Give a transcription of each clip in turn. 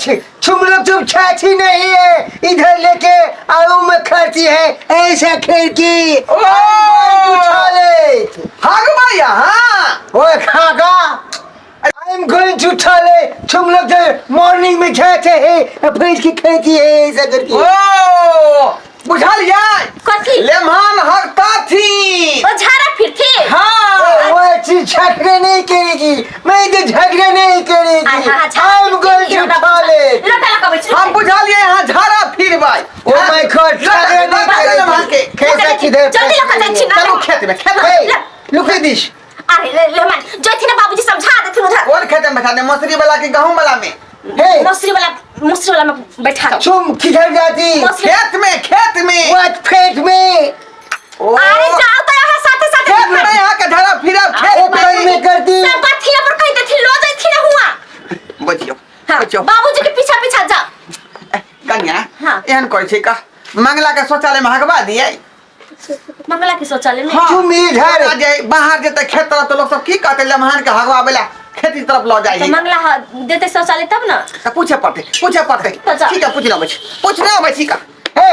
तुम लोग तुम छाछी नहीं है, इधर लेके आलू में खाती है ऐसा खिड़की वो खागा। I am going to toilet. तुम लोग जो मॉर्निंग में जाते हैं फ्रिज की खिड़की है ऐसा करके। बुझा लिया कथी लेमान हकता थी ओ झाड़ा फिर थे। हाँ वो चीज झगड़ा नहीं करेगी, मैं तो झगड़ा नहीं करेगी। I am going to toilet. हम बुझा लिए यहाँ झाड़ा फिर भाई। ओ माय गॉड, झगड़ा नहीं करेगी। कैसा किधर जल्दी लगा जाए छिना। चलो खेत में खेत लुक एट दिस। अरे ले मन जो थी ना बाबूजी समझा देते उधर। कौन खेत में बैठा दे, मसूरी वाला की गेहूं वाला में? हे मसूरी वाला में बैठा दो। तुम किधर जाती? खेत में व्हाट फेट में? अरे जाओ तो यहाँ साथे साथे खेत में यहाँ का झाड़ा फिरा खेत में करती। सब बात पर कहते थी लो जाई थी ना हुआ। बचियो हाँ बचियो बाबूजी के पीछा जा। कन्या हाँ। एहन कोई छै का मंगला के शौचालय में हगवा दिए? मंगला के शौचालय में तुम इधर जे बाहर जेते खेत तरफ तो लोग सब की कहते लमहान के हगवाबेला खेती तरफ लो जाए। तो मंगला देते शौचालय तब ना पूछे पड़ते ठीक है पूछ ना बची का। हे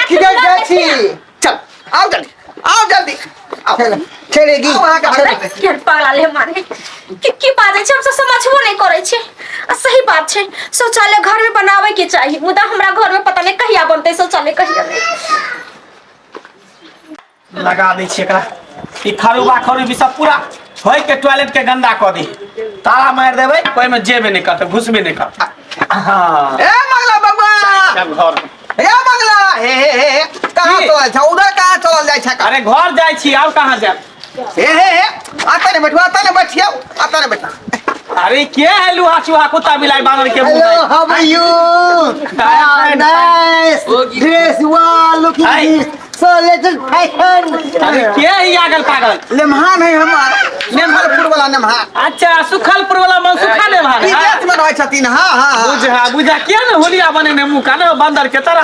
किधर जाती? चल आओ जल्दी आओ चलेगी। क्या पागला ले मारे की बात है हम सब समझबो नहीं करे छे। सही बात छे शौचालय घर में बनावे के चाहिए, मुदा हमरा घर में पता नहीं कहिया बनते शौचालय कहिया नहीं। लगा दै छी एकरा ई खरू भी सब पूरा होय के टॉयलेट के गंदा क दी, ताला मार देबै कोई में जेबे नहीं करते घुसबे नहीं करता। हां ए मंगला बाबा सब घर ए मंगला हे कहां चल छ उधर कहां चल जाय छ? अरे घर जाय छी और कहां जाय? हे आता ने बैठियो आता ने बैठा। अरे के है लुहा चूहा कुत्ता बिलाई बानर के मुंह? Hello how are you? Nice dress वाह looking this so latest fashion. अरे के है आगल पागल? लेमहान है हमार नेमहलपुर वाला नेमहान। अच्छा सुखलपुर वाला मन सुखा ले भाई विदेश में रहै छथिन। हां बुझा के न होलिया बने ने मुंह का न बंदर के तरह।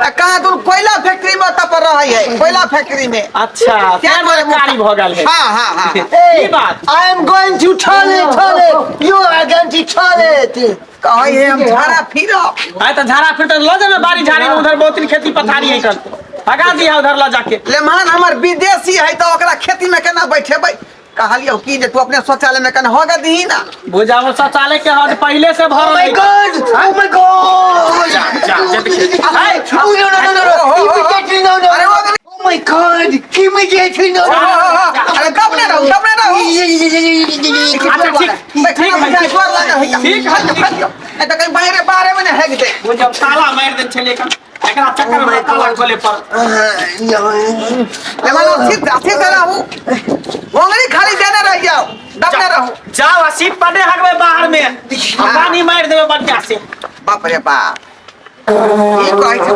कहां दूर कोयला फैक्ट्री में तप रहै है कोयला फैक्ट्री में। अच्छा क्या कारी भ गेल है? हां की बात? I am going to toilet you are going to toilet. कहै है हम झाड़ा फिरब। आय तो झाड़ा फिर तो लो जाना बारी झाड़ी में उधर बहुत खेती पथारी है कर भगा दिया उधर ला जाके। लेमहान हमर विदेशी है तो ओकरा खेती में केना बैठेबै? कहलियो की जे तू अपने शौचालय में कन होगा दही ना। बुझाओ शौचालय के हद पहले से भर my god oh my god no अरे oh my god immediately no. अरे कब ने रहू अच्छा ठीक है ठीक है ए तो कहीं बाहर में है दे वो जब ताला मार दे छले का एकरा चक्कर में ताला खोले पर लेमहान सीट रहू ओंगली खाली देने रह जाओ दब न रहू। जाओ सीट पड़े हगवे बाहर में पानी मार देवे बढ़िया से। बाप रे बाप ई कहै छै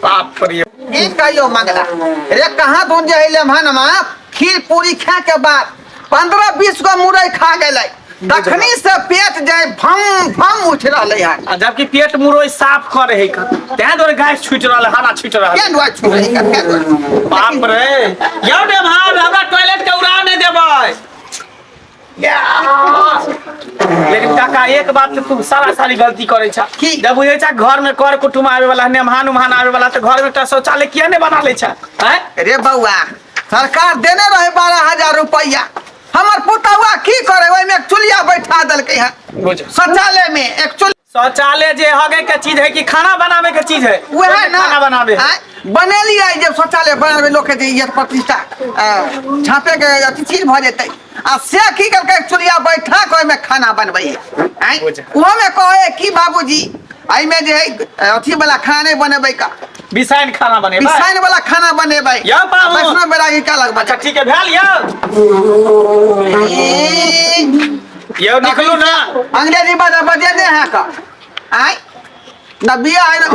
बाप रे ई कहियो मंगला रे कहां धुन जे लेमहान मा खीर पूरी खा के बाद 15-20 गो मुरई खा गेलै तखनी से पेट जाय भम उठ रहलै है। जबकि पेट मुरोई साफ करे है तै दर गैस छूट रहल हवा छूट रहल के दुआ छू रही का बाप रे यौ दे भाव हमरा टॉयलेट के उड़ा नहीं देबै। लेकिन काका एक बात तो तू सारी गलती करे छ। जब बुझे छ घर में कर कुटुम आवे वाला मेहमान आवे वाला तो घर में त शौचालय किया नहीं बना ले छ? हैं रे बउआ सरकार देने रहे 12,000 रुपया हमर पुतवा की करे ओइ में एक चुलिया बैठा देलकै है शौचालय में। एक शौचालय जे हगे के चीज है कि खाना बनावे के चीज है? वह ना खाना बनावे बनेलिए जब शौचालय बनावे लोग के ये प्रतिष्ठा छापे के अथी चीज भ जेतै आ से की करके एक चुलिया बैठा के ओइ में खाना बनबै है। ओहो में कहे की बाबूजी आई में जे अथी वाला खाना नहीं बनेबै का बिसाइन खाना बनेबै बिसाइन वाला खाना बनेबै यो बाबू वैष्णव बेरा की का लगबै? अच्छा ठीक है भेल यो निकलू ना अंग्रेजी बजे ने है का आई नबिया है ना